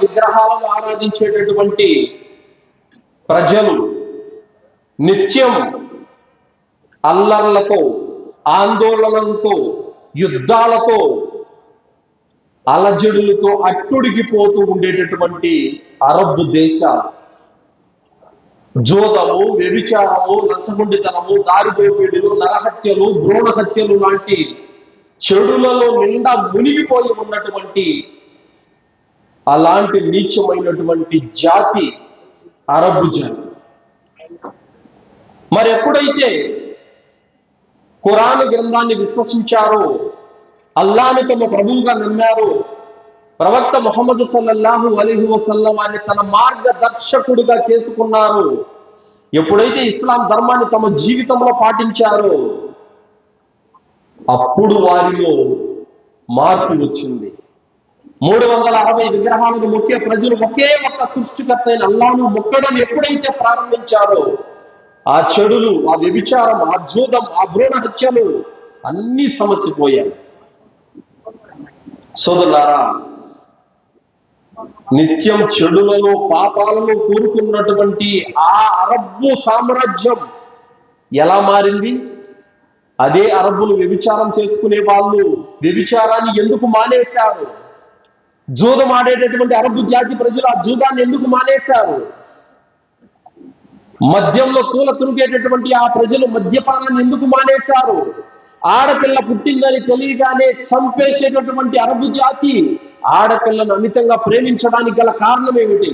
విగ్రహాలను ఆరాధించేటటువంటి ప్రజలు నిత్యం అల్లర్లతో, ఆందోళనలతో, యుద్ధాలతో, అలజడులతో అట్టుడికిపోతూ ఉండేటటువంటి అరబ్ దేశాలు జోదము, వ్యభిచారము, లంచగొండితనము, దారిదోపిడులు, నరహత్యలు, భ్రూణ హత్యలు లాంటి చెడులలో నిండా మునిగిపోయి ఉన్నటువంటి అలాంటి నీచమైనటువంటి జాతి అరబ్ జాతి. మరి ఎప్పుడైతే ఖురాన్ గ్రంథాన్ని విశ్వసించారో, అల్లాహ్ని తమ ప్రభువుగా నమ్మారో, ప్రవక్త ముహమ్మద్ సల్లల్లాహు అలైహి వసల్లం అని తన మార్గదర్శకుడిగా చేసుకున్నారు, ఎప్పుడైతే ఇస్లాం ధర్మాన్ని తమ జీవితంలో పాటించారో అప్పుడు వారిలో మార్పు వచ్చింది. 360 విగ్రహాలను మొక్కే ప్రజలు ఒకే ఒక్క సృష్టికర్త అయిన అల్లాహ్ను మొక్కడం ఎప్పుడైతే ప్రారంభించారో ఆ చెడులు, ఆ వ్యభిచారం, ఆ జూదం, ఆ భ్రూణ హత్యలు అన్ని సమసిపోయాయి. సోదరులారా, నిత్యం చెడులలో, పాపాలలో కూరుకున్నటువంటి ఆ అరబ్బు సామ్రాజ్యం ఎలా మారింది? అదే అరబ్బులు వ్యభిచారం చేసుకునే వాళ్ళు వ్యభిచారాన్ని ఎందుకు మానేశారు? జూదం ఆడేటటువంటి అరబ్బు జాతి ప్రజలు ఆ జూదాన్ని ఎందుకు మానేశారు? మద్యంలో తూల తురిగేటటువంటి ఆ ప్రజలు మద్యపానాన్ని ఎందుకు మానేశారు? ఆడపిల్ల పుట్టిందని తెలియగానే చంపేసేటటువంటి అరబు జాతి ఆడపిల్లను అమితంగా ప్రేమించడానికి గల కారణం ఏమిటి?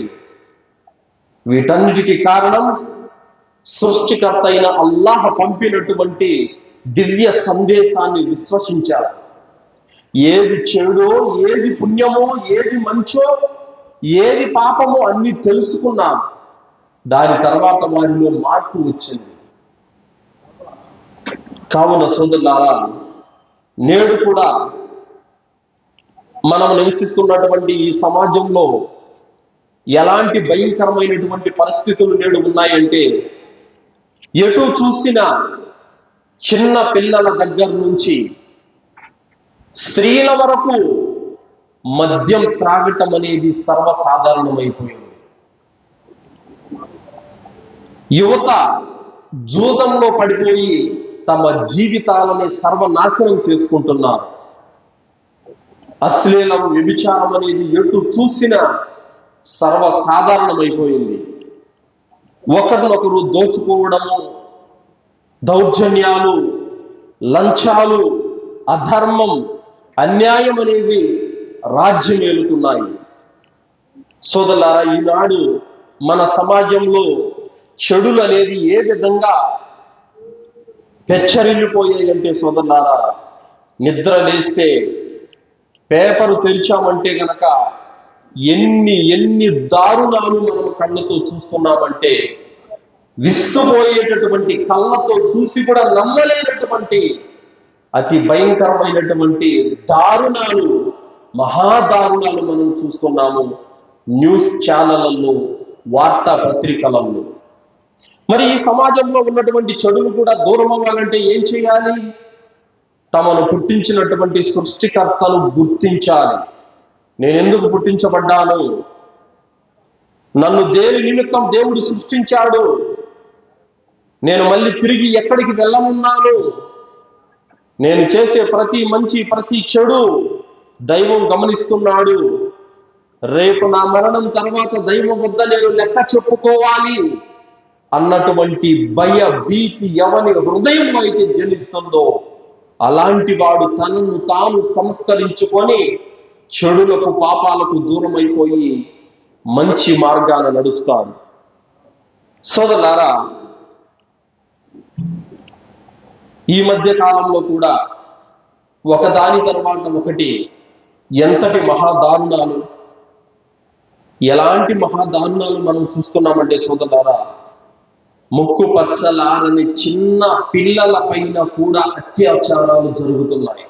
వీటన్నిటికీ కారణం సృష్టికర్త అయిన అల్లాహ్ పంపినటువంటి దివ్య సందేశాన్ని విశ్వసించారు. ఏది చెడో, ఏది పుణ్యమో, ఏది మంచో, ఏది పాపమో అన్ని తెలుసుకున్నారు. దాని తర్వాత వారిలో మార్పు వచ్చింది. కావున సోదరులారా, నేడు కూడా మనం నివసిస్తున్నటువంటి ఈ సమాజంలో ఎలాంటి భయంకరమైనటువంటి పరిస్థితులు నేడు ఉన్నాయంటే, ఎటు చూసినా చిన్న పిల్లల దగ్గర నుంచి స్త్రీల వరకు మద్యం త్రాగటం అనేది సర్వసాధారణమైపోయింది. యువత జూదంలో పడిపోయి తమ జీవితాలని సర్వనాశనం చేసుకుంటున్నారు. అశ్లీలం, వ్యభిచారం అనేది ఎటు చూసినా సర్వసాధారణమైపోయింది. ఒకరినొకరు దోచుకోవడము, దౌర్జన్యాలు, లంచాలు, అధర్మం, అన్యాయం అనేవి రాజ్యమేలుతున్నాయి. సోదరులారా, ఈనాడు మన సమాజంలో చెడులు అనేది ఏ విధంగా పెచ్చరిల్లిపోయాయంటే సోదరులారా, నిద్ర లేస్తే పేపరు తెరిచామంటే గనక ఎన్ని దారుణాలు మనం కళ్ళతో చూస్తున్నామంటే, విస్తుపోయేటటువంటి కళ్ళతో చూసి కూడా నమ్మలేనటువంటి అతి భయంకరమైనటువంటి దారుణాలు, మహాదారుణాలు మనం చూస్తున్నాము న్యూస్ ఛానళ్లలో, వార్తాపత్రికలలో. మరి ఈ సమాజంలో ఉన్నటువంటి చెడులు కూడా దూరం అవ్వాలంటే ఏం చేయాలి? తమను పుట్టించినటువంటి సృష్టికర్తను గుర్తించాలి. నేనెందుకు పుట్టించబడ్డాను? నన్ను దేని నిమిత్తం దేవుడు సృష్టించాడు? నేను మళ్ళీ తిరిగి ఎక్కడికి వెళ్ళనున్నాను? నేను చేసే ప్రతి మంచి, ప్రతి చెడు దైవం గమనిస్తున్నాడు. రేపు నా మరణం తర్వాత దైవం వద్ద నేను లెక్క చెప్పుకోవాలి అన్నటువంటి భయ భీతి ఎవని హృదయంలో అయితే జనిస్తుందో అలాంటి వాడు తనను తాను సంస్కరించుకొని చెడులకు, పాపాలకు దూరం అయిపోయి మంచి మార్గాన నడుస్తాడు. సోదరులారా, ఈ మధ్య కాలంలో కూడా ఒకదాని తర్వాత ఒకటి ఎంతటి మహాదారుణాలు, ఎలాంటి మహాదారుణాలు మనం చూస్తున్నామంటే సోదరులారా, ముక్కు పచ్చలారని చిన్న పిల్లల పైన కూడా అత్యాచారాలు జరుగుతున్నాయి.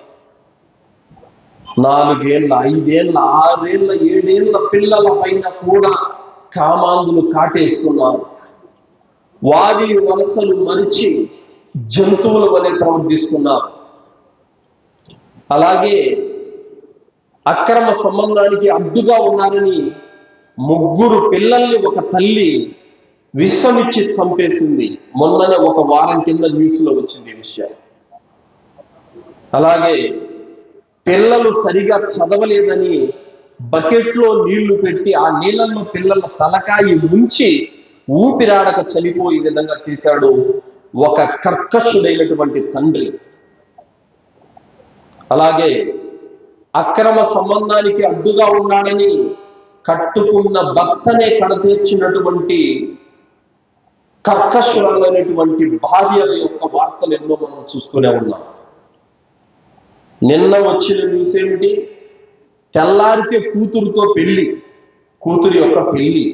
4 ఏళ్ల, 5 ఏళ్ల, 6 ఏళ్ల, 7 ఏళ్ల పిల్లల పైన కూడా కామాంధులు కాటేస్తున్నారు. వారి వలసలు మరిచి జంతువుల వలె ప్రవర్తిస్తున్నారు. అలాగే అక్రమ సంబంధానికి అడ్డుగా ఉన్నారని ముగ్గురు పిల్లల్ని ఒక తల్లి విషమిచ్చి చంపేసింది. మొన్ననే ఒక వారం కింద న్యూస్ లో వచ్చింది ఈ విషయం. అలాగే పిల్లలు సరిగా చదవలేదని బకెట్లో నీళ్లు పెట్టి ఆ నీళ్ళల్లో పిల్లల తలకాయి ముంచి ఊపిరాడక చనిపోయే విధంగా చేశాడు ఒక కర్కశుడైనటువంటి తండ్రి. అలాగే అక్రమ సంబంధానికి అడ్డుగా ఉన్నాడని కట్టుకున్న భర్తనే కడతీర్చినటువంటి కర్కశుడైనటువంటి భార్య యొక్క వార్తలు ఎన్నో మనం చూస్తూనే ఉన్నాం. నిన్న వచ్చిన న్యూస్ ఏమిటి? తెల్లారితే కూతురుతో పెళ్లి, కూతురి యొక్క పెళ్లి,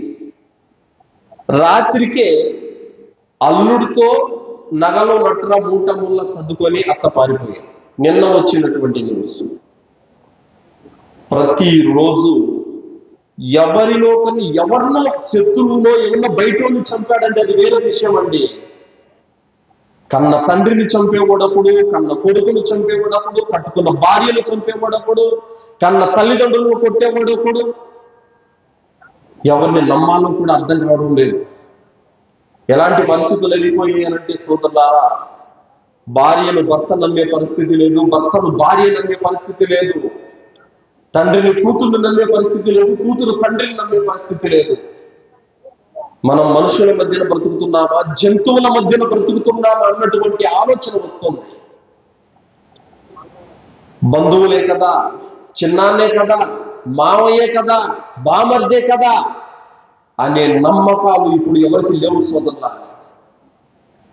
రాత్రికే అల్లుడితో నగలు నట్ర మూట ముళ్ళ సర్దుకొని అత్త పారిపోయారు. నిన్న వచ్చినటువంటి న్యూస్. ప్రతిరోజు ఎవరిలో కొన్ని ఎవరినో శత్రువులో ఏమన్నా బయటోని చంపాడంటే అది వేరే విషయం అండి. కన్న తండ్రిని చంపేవాడప్పుడు, కన్న కొడుకును చంపేవాడప్పుడు, కట్టుకున్న భార్యను చంపేవాడప్పుడు, కన్న తల్లిదండ్రులను కొట్టేవాడప్పుడు, ఎవరిని నమ్మాలో కూడా అర్థం కావడం లేదు. ఎలాంటి పరిస్థితులు వెళ్ళిపోయాయంటే సోదరులారా, భార్యను భర్త నమ్మే పరిస్థితి లేదు, భర్తను భార్య నమ్మే పరిస్థితి లేదు, తండ్రిని కూతుర్ని నమ్మే పరిస్థితి లేదు, కూతురు తండ్రిని నమ్మే పరిస్థితి లేదు. మనం మనుషుల మధ్యన బ్రతుకుతున్నామా, జంతువుల మధ్యన బ్రతుకుతున్నామా అన్నటువంటి ఆలోచన వస్తుంది. బంధువులే కదా, చిన్నాన్నే కదా, మావయ్యే కదా, బామర్దే కదా అనే నమ్మకాలు ఇప్పుడు ఎవరికి లేవు సోదరులా.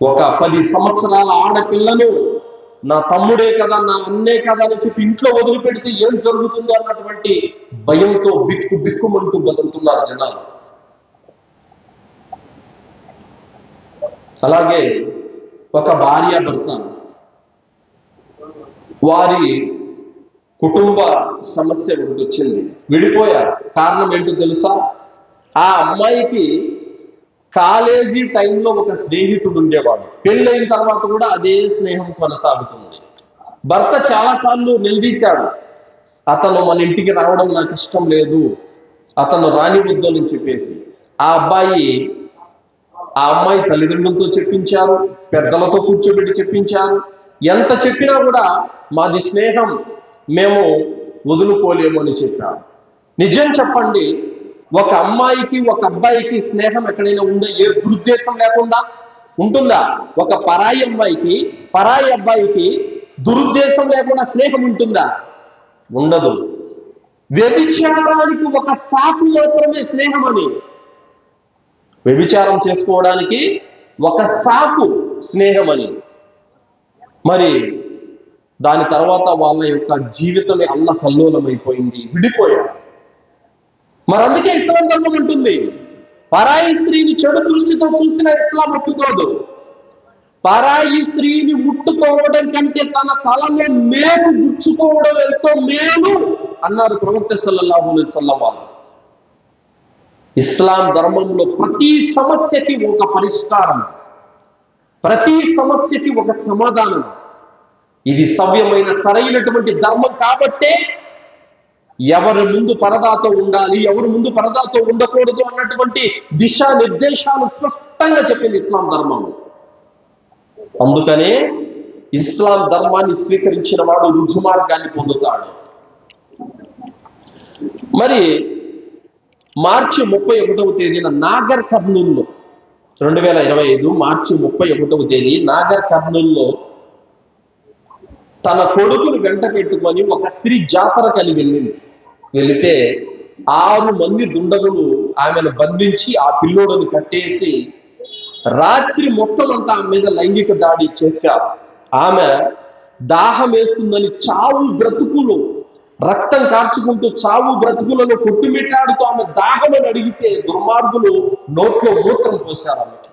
ఒక 10 సంవత్సరాల ఆడపిల్లను నా తమ్ముడే కదా, నా అన్నే కదా అని చెప్పి ఇంట్లో వదిలిపెడితే ఏం జరుగుతుందో అన్నటువంటి భయంతో బిక్కు బిక్కుమంటూ బతుకుతున్నారు జనాలు. అలాగే ఒక భార్య భర్త వారి కుటుంబ సమస్య ఒకటి వచ్చింది, విడిపోయారు. కారణం ఏంటో తెలుసా? ఆ అమ్మాయికి కాలేజీ టైంలో ఒక స్నేహితుడు ఉండేవాడు. పెళ్ళైన తర్వాత కూడా అదే స్నేహం కొనసాగుతుంది. భర్త చాలా సార్లు నిలదీశాడు, అతను మన ఇంటికి రావడం నాకు ఇష్టం లేదు, అతను రానివద్దు అని చెప్పేసి. ఆ అమ్మాయి తల్లిదండ్రులతో చెప్పించారు, పెద్దలతో కూర్చోబెట్టి చెప్పించారు. ఎంత చెప్పినా కూడా మాది స్నేహం, మేము వదులుకోలేము అని చెప్పారు. నిజం చెప్పండి, ఒక అమ్మాయికి ఒక అబ్బాయికి స్నేహం ఎక్కడైనా ఉందా? ఏ దురుద్దేశం లేకుండా ఉంటుందా? ఒక పరాయి అమ్మాయికి పరాయి అబ్బాయికి దురుద్దేశం లేకుండా స్నేహం ఉంటుందా? ఉండదు. వ్యభిచారానికి ఒక సాకు మాత్రమే స్నేహం అని. వ్యభిచారం చేసుకోవడానికి ఒక సాకు స్నేహం అని. మరి దాని తర్వాత వాళ్ళ యొక్క జీవితమే అల్లకల్లోలమైపోయింది, విడిపోయారు. మరి అందుకే ఇస్లాం ధర్మం ఉంటుంది, పరాయి స్త్రీని చెడు దృష్టితో చూసిన ఇస్లాం ఒప్పుకోదు. పరాయి స్త్రీని ముట్టుకోవడం కంటే తన తలలో మేకు గుచ్చుకోవడం ఎంతో మేలు అన్నారు ప్రవక్త సల్లల్లాహు అలైహి వసల్లం వారు. ఇస్లాం ధర్మంలో ప్రతి సమస్యకి ఒక పరిష్కారం, ప్రతి సమస్యకి ఒక సమాధానం. ఇది సవ్యమైన సరైనటువంటి ధర్మం కాబట్టే ఎవరి ముందు పరదాతో ఉండాలి, ఎవరి ముందు పరదాతో ఉండకూడదు అన్నటువంటి దిశా నిర్దేశాలు స్పష్టంగా చెప్పింది ఇస్లాం ధర్మం. అందుకనే ఇస్లాం ధర్మాన్ని స్వీకరించిన వాడు రుజుమార్గాన్ని పొందుతాడు. మరి మార్చి 31వ తేదీన నాగర్ కర్నూల్లో 2025 మార్చి 31వ తేదీ నాగర్ కర్నూల్లో తన కొడుకును వెంట పెట్టుకొని ఒక స్త్రీ జాతరకని వెళితే 6 మంది దుండగులు ఆమెను బంధించి ఆ పిల్లోడుని కట్టేసి రాత్రి మొత్తం అంతా ఆమె మీద లైంగిక దాడి చేశారు. ఆమె దాహం వేస్తుందని చావు బ్రతుకులు రక్తం కార్చుకుంటూ చావు బ్రతుకులను కొట్టుమిట్టాడుతూ ఆమె దాహమని అడిగితే దుర్మార్గులు నోట్లో మూత్రం పోశారు ఆమెకి.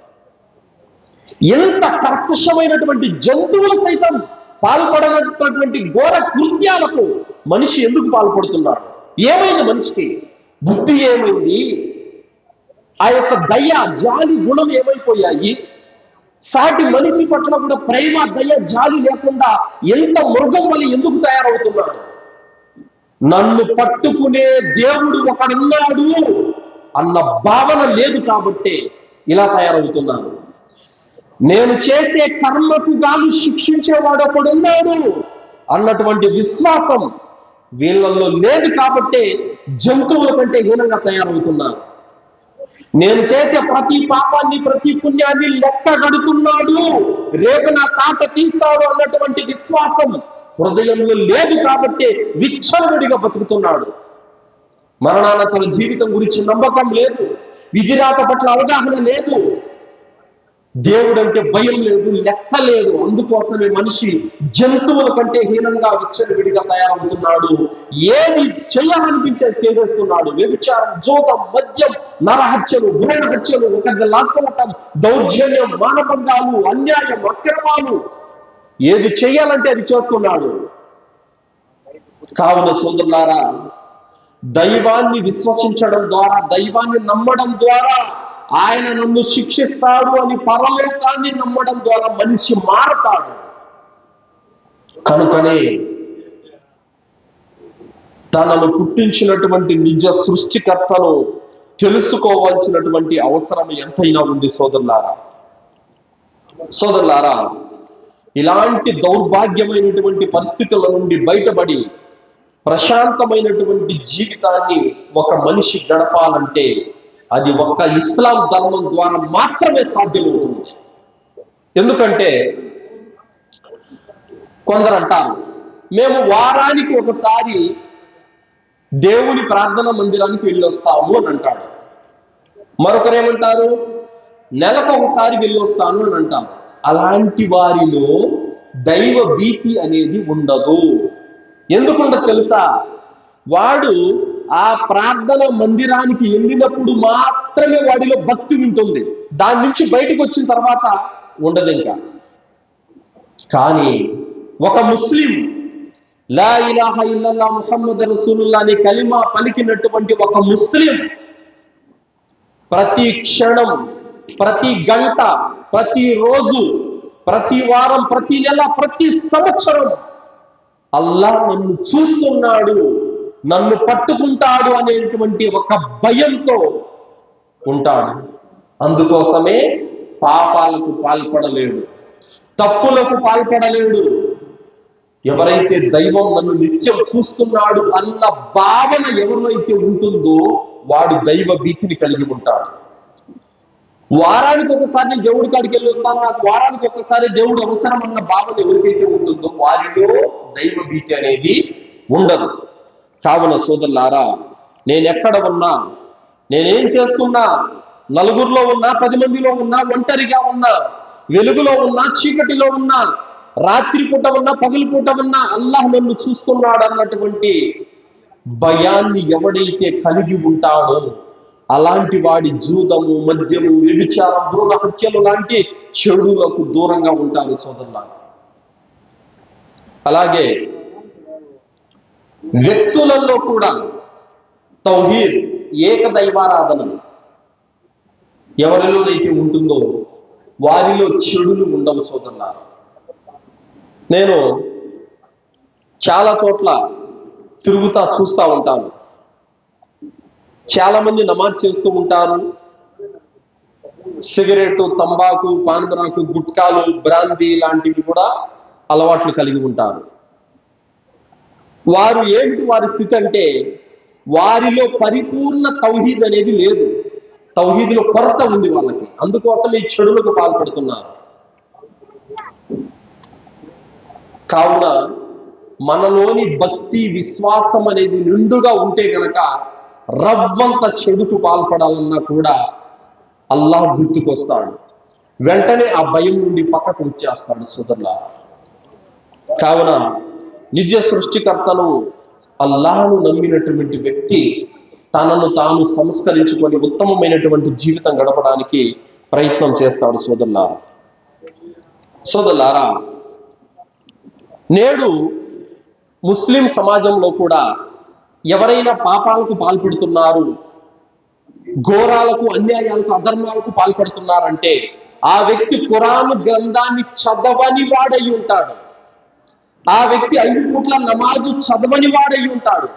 ఎంత కర్కశమైనటువంటి జంతువులు సైతం పాల్పడనటువంటి ఘోర కృత్యాలకు మనిషి ఎందుకు పాల్పడుతున్నాడు? ఏమైంది మనిషికి? బుద్ధి ఏమైంది? ఆ యొక్క దయ జాలి గుణం ఏమైపోయాయి? సాటి మనిషి పట్ల కూడా ప్రేమ దయ జాలి లేకుండా ఎంత మృగం వల్ల ఎందుకు తయారవుతున్నాడు? నన్ను పట్టుకునే దేవుడు ఒకడున్నాడు అన్న భావన లేదు కాబట్టే ఇలా తయారవుతున్నాను. నేను చేసే కర్మకు గాను శిక్షించేవాడు ఒకడున్నాడు అన్నటువంటి విశ్వాసం వీళ్ళల్లో లేదు కాబట్టే జంతువుల కంటే హీనంగా తయారవుతున్నాను. నేను చేసే ప్రతి పాపాన్ని ప్రతి పుణ్యాన్ని లెక్క గడుతున్నాడు, రేపు నా తాట తీస్తాడు అన్నటువంటి విశ్వాసం హృదయంలో లేదు కాబట్టి విచ్చలవిడిగా బతుకుతున్నాడు. మరణానంతర జీవితం గురించి నమ్మకం లేదు, విధిరాత పట్ల అవగాహన లేదు, దేవుడంటే భయం లేదు, లెక్క లేదు. అందుకోసమే మనిషి జంతువుల కంటే హీనంగా విచ్చలవిడిగా తయారవుతున్నాడు. ఏది చేయాలనిపించేది చేసేస్తున్నాడు. వ్యభిచారం, జోదం, మద్యం, నరహత్యలు, భ్రూణ హత్యలు, ఒకరిని లాక్కోవటం, దౌర్జన్యం, మానభంగాలు, అన్యాయం, అక్రమాలు, ఏది చేయాలంటే అది చేస్తున్నాడు. కావున సోదరులారా, దైవాన్ని విశ్వసించడం ద్వారా, దైవాన్ని నమ్మడం ద్వారా ఆయన నన్ను శిక్షిస్తాడు అని పరలోకాన్ని నమ్మడం ద్వారా మనిషి మారతాడు. కనుకనే తనను పుట్టించినటువంటి నిజ సృష్టికర్తను తెలుసుకోవాల్సినటువంటి అవసరం ఎంతైనా ఉంది సోదరులారా. సోదరులారా, ఇలాంటి దౌర్భాగ్యమైనటువంటి పరిస్థితుల నుండి బయటపడి ప్రశాంతమైనటువంటి జీవితాన్ని ఒక మనిషి గడపాలంటే అది ఒక్క ఇస్లాం ధర్మం ద్వారా మాత్రమే సాధ్యమవుతుంది. ఎందుకంటే కొందరు అంటారు, మేము వారానికి ఒకసారి దేవుని ప్రార్థన మందిరానికి వెళ్ళొస్తాము అని అంటాడు. మరొకరు ఏమంటారు, నెలకు ఒకసారి వెళ్ళొస్తాను అని అంటారు. అలాంటి వారిలో దైవ భీతి అనేది ఉండదు. ఎందుకుండదు తెలుసా? వాడు ఆ ప్రార్థన మందిరానికి వెళ్ళినప్పుడు మాత్రమే వాడిలో భక్తి ఉంటుంది, దాని నుంచి బయటకు వచ్చిన తర్వాత ఉండదు ఇంకా. కానీ ఒక ముస్లిం లా ఇలాహ ఇల్లల్లా ముహమ్మద్ రసూలుల్లాహ్ అనే కలిమా పలికినటువంటి ఒక ముస్లిం ప్రతి క్షణం, ప్రతి గంట, ప్రతి రోజు, ప్రతి వారం, ప్రతి నెల, ప్రతి సంవత్సరం అల్లాహ్ నన్ను చూస్తున్నాడు, నన్ను పట్టుకుంటాడు అనేటువంటి ఒక భయంతో ఉంటాడు. అందుకోసమే పాపాలకు పాల్పడలేడు, తప్పులకు పాల్పడలేడు. ఎవరైతే దైవం నన్ను నిత్యం చూస్తున్నాడు అన్న భావన ఎవరైతే ఉంటుందో వాడు దైవ భీతిని కలిగి ఉంటాడు. వారానికి ఒకసారి నేను దేవుడి కాడికి వెళ్ళి వస్తాను, నాకు వారానికి ఒకసారి దేవుడు అవసరం అన్న భావన ఎవరికైతే ఉంటుందో వారిలో దైవ భీతి అనేది ఉండదు. కావున సోదరులారా, నేను ఎక్కడ ఉన్నా, నేనేం చేస్తున్నా, నలుగురిలో ఉన్నా, 10 మందిలో ఉన్నా, ఒంటరిగా ఉన్నా, వెలుగులో ఉన్నా, చీకటిలో ఉన్నా, రాత్రి పూట ఉన్నా, పగలు పూట ఉన్నా, అల్లాహ్ నన్ను చూస్తున్నాడు అన్నటువంటి భయాన్ని ఎవడైతే కలిగి ఉంటాడో అలాంటి వాడి జూదము, మద్యము, వ్యభిచారం, భ్రూణ హత్యలు లాంటి చెడులకు దూరంగా ఉంటారు సోదరులారా. అలాగే వ్యక్తులలో కూడా తౌహీద్, ఏకదైవారాధన ఎవరిలోనైతే ఉంటుందో వారిలో చెడులు ఉండవు సోదరులారా. నేను చాలా చోట్ల తిరుగుతా చూస్తూ ఉంటాను. చాలా మంది నమాజ్ చేస్తూ ఉంటారు, సిగరెట్, తంబాకు, పాన్బరాకు, గుట్కాలు, బ్రాందీ లాంటివి కూడా అలవాట్లు కలిగి ఉంటారు. వారు ఏమిటి వారి స్థితి అంటే వారిలో పరిపూర్ణ తౌహీద్ అనేది లేదు, తౌహీదులో కొరత ఉంది వాళ్ళకి. అందుకోసం ఈ చెడులకు పాల్పడుతున్నారు. కావున మనలోని భక్తి, విశ్వాసం అనేది నిండుగా ఉంటే గనక రవ్వంత చెడుకు పాల్పడాలన్నా కూడా అల్లాహ్ గుర్తుకొస్తాడు, వెంటనే ఆ భయం నుండి పక్కకు వచ్చేస్తాడు సోదరులారా. కావున నిజ సృష్టికర్తను అల్లాహ్ను నమ్మినటువంటి వ్యక్తి తనను తాను సంస్కరించుకొని ఉత్తమమైనటువంటి జీవితం గడపడానికి ప్రయత్నం చేస్తాడు సోదరులారా. సోదరులారా, నేడు ముస్లిం సమాజంలో కూడా ఎవరైనా పాపాలకు పాల్పడుతున్నారు, ఘోరాలకు, అన్యాయాలకు, అధర్మాలకు పాల్పడుతున్నారంటే ఆ వ్యక్తి ఖురాన్ గ్రంథాన్ని చదవని వాడై ఉంటాడు. ఆ వ్యక్తి 5 పూట్ల నమాజు చదవని వాడై ఉంటాడు.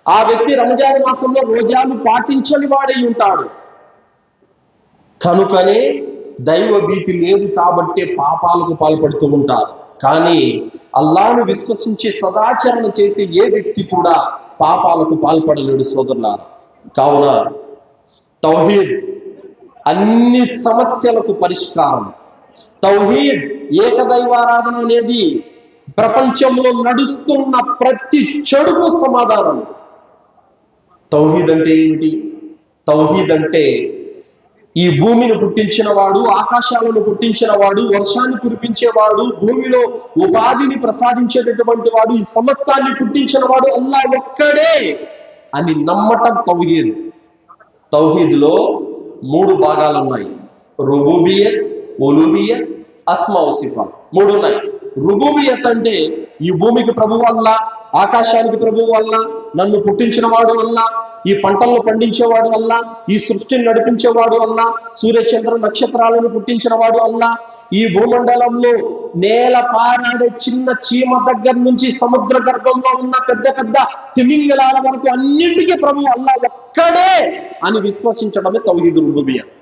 ఆ వ్యక్తి రంజాన్ మాసంలో రోజాలు పాటించని వాడై ఉంటాడు. కనుకనే దైవ భీతి లేదు కాబట్టే పాపాలకు పాల్పడుతూ ఉంటారు. కానీ అల్లాహ్ను విశ్వసించి సదాచరణ చేసే ఏ వ్యక్తి కూడా పాపాలకు పాల్పడలేడు సోదరులారా. కావున తౌహీద్ అన్ని సమస్యలకు పరిష్కారం. తౌహీద్ ఏకదైవారాధన అనేది ప్రపంచంలో నడుస్తున్న ప్రతి చెడుకు సమాధానం. తౌహీద్ అంటే ఏమిటి? తౌహీద్ అంటే ఈ భూమిని పుట్టించిన వాడు, ఆకాశాలను పుట్టించిన వాడు, వర్షాన్ని కురిపించేవాడు, భూమిలో ఉపాధిని ప్రసాదించేటటువంటి వాడు, ఈ సమస్తాన్ని పుట్టించిన వాడు అల్లాహ్ ఒక్కడే అని నమ్మటం తౌహీద్. తౌహీద్లో 3 భాగాలు ఉన్నాయి: రుబూబియత్, ఉలూహియత్, అస్మా వ సిఫాత్. 3 ఉన్నాయి. రుబూబియత్ అంటే ఈ భూమికి ప్రభువు అల్లాహ్, ఆకాశానికి ప్రభువు అల్లాహ్, నన్ను పుట్టించిన వాడు అల్లాహ్, ఈ పంటలను పండించేవాడు అల్లాహ్, ఈ సృష్టిని నడిపించేవాడు అల్లాహ్, సూర్య చంద్ర నక్షత్రాలను పుట్టించిన వాడు అల్లాహ్, ఈ భూమండలంలో నేల పారాడే చిన్న చీమ దగ్గర నుంచి సముద్ర గర్భంలో ఉన్న పెద్ద పెద్ద తిమింగలాల వరకు అన్నింటికీ ప్రభువు అల్లాహ్ ఒక్కడే అని విశ్వసించడమే తౌహీద్ రుబూబియత్.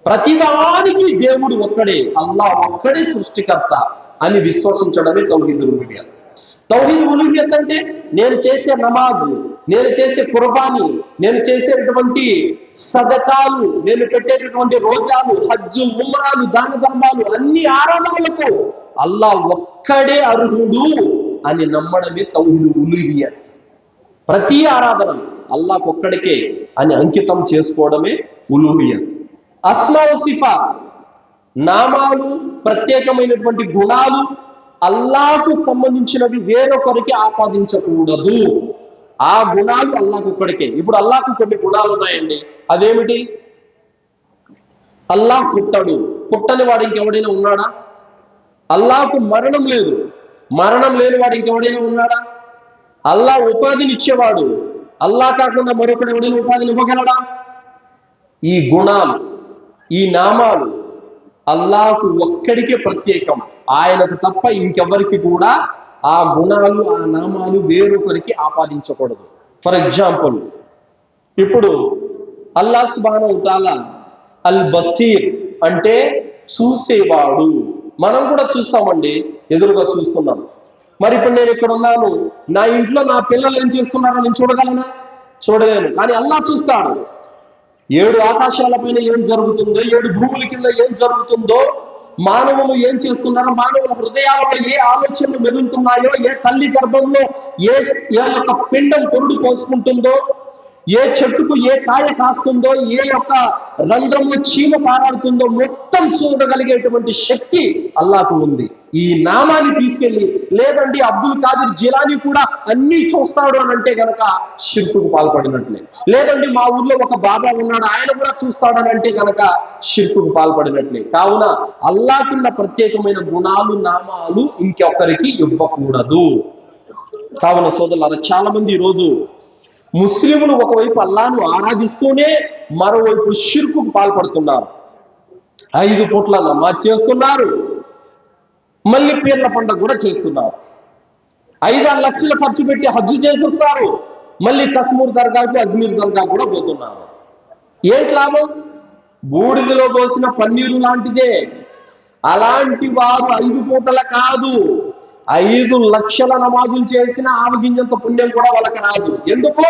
ప్రతిదానికి దేవుడు ఒక్కడే, అల్లాహ్ ఒక్కడే సృష్టికర్త అని విశ్వసించడమే తౌహీద్ రుబూబియత్. తౌహీద్ ఉలూహియత్ అంటే నేను చేసే నమాజ్, నేను చేసే కుర్బానీ, నేను చేసేటటువంటి సదకాలు, నేను పెట్టేటటువంటి రోజాలు, హజ్జు, ఉమ్రాలు, దాన ధర్మాలు, అన్ని ఆరాధనలకు అల్లాహ్ ఒక్కడే అర్హుడు అని నమ్మడమే తౌహీద్ ఉలూహియత్. ప్రతి ఆరాధన అల్లాహ్ ఒక్కడికే అని అంకితం చేసుకోవడమే ఉలూహియత్. అస్మా వ సిఫాత్ నామాలు, ప్రత్యేకమైనటువంటి గుణాలు అల్లాహకు సంబంధించినవి వేరొకరికి ఆపాదించకూడదు. ఆ గుణాలు అల్లాహకు ఒక్కడికే. ఇప్పుడు అల్లాహకు కొన్ని గుణాలు ఉన్నాయండి. అదేమిటి? అల్లాహ్ పుట్టడు. పుట్టని వాడు ఇంకెవడైనా ఉన్నాడా? అల్లాహకు మరణం లేదు. మరణం లేని వాడు ఇంకెవడైనా ఉన్నాడా? అల్లాహ్ ఉపాధినిచ్చేవాడు. అల్లాహ్ కాకుండా మరొకడు ఎవడైనా ఉపాధిని ఇవ్వగలడా? ఈ గుణాలు, ఈ నామాలు అల్లాహకు ఒక్కడికే ప్రత్యేకం. ఆయనకు తప్ప ఇంకెవరికి కూడా ఆ గుణాలు, ఆ నామాలు వేరొకరికి ఆపాదించకూడదు. ఫర్ ఎగ్జాంపుల్, ఇప్పుడు అల్లాహ్ సుబ్హానహు వ తఆలా అల్ బసీర్ అంటే చూసేవాడు. మనం కూడా చూస్తామండి, ఎదురుగా చూస్తున్నాం. మరి ఇప్పుడు నేను ఇక్కడ ఉన్నాను, నా ఇంట్లో నా పిల్లలు ఏం చేస్తున్నారో నేను చూడగలనా? చూడలేను. కానీ అల్లాహ్ చూస్తాడు. 7 ఆకాశాల పైన ఏం జరుగుతుందో, 7 భూముల కింద ఏం జరుగుతుందో, మానవులు ఏం చేస్తున్నారో, మానవుల హృదయాలలో ఏ ఆలోచనలు మెదులుతున్నాయో, ఏ తల్లి గర్భంలో ఏ యొక్క పిండం పొరుడు పోసుకుంటుందో, ఏ చెట్టుకు ఏ కాయ కాస్తుందో, ఏ యొక్క రంధ్రంలో చీమ పారాడుతుందో మొత్తం చూడగలిగేటువంటి శక్తి అల్లాహకు ఉంది. ఈ నామాన్ని తీసుకెళ్లి లేదండి అబ్దుల్ ఖాదిర్ జిలానీ కూడా అన్ని చూస్తాడు అని అంటే గనక షిర్కుకు పాల్పడినట్లే. లేదండి మా ఊర్లో ఒక బాబా ఉన్నాడు, ఆయన కూడా చూస్తాడని అంటే గనక షిర్కుకు పాల్పడినట్లే. కావున అల్లాహకున్న ప్రత్యేకమైన గుణాలు, నామాలు ఇంకొకరికి ఇవ్వకూడదు. కావున సోదరులారా, చాలా మంది ఈరోజు ముస్లింలు ఒకవైపు అల్లాహ్ను ఆరాధిస్తూనే మరోవైపు షిర్కుకు పాల్పడుతున్నారు. 5 పూట్ల నమాజ్ చేస్తున్నారు, మళ్ళీ పీర్ల పండుగ కూడా చేస్తున్నారు. 5-6 లక్షలు ఖర్చు పెట్టి హజ్జు చేసేస్తారు, మళ్ళీ కశ్మీర్ దర్గాకు, అజ్మీర్ దర్గా కూడా పోతున్నారు. ఏంటి లాభం? బూడిదలో పోసిన పన్నీరు లాంటిదే. అలాంటి వారు 5 పూటల కాదు, 5 లక్షల నమాజులు చేసిన ఆవగింజంత పుణ్యం కూడా వాళ్ళకి రాదు. ఎందుకు?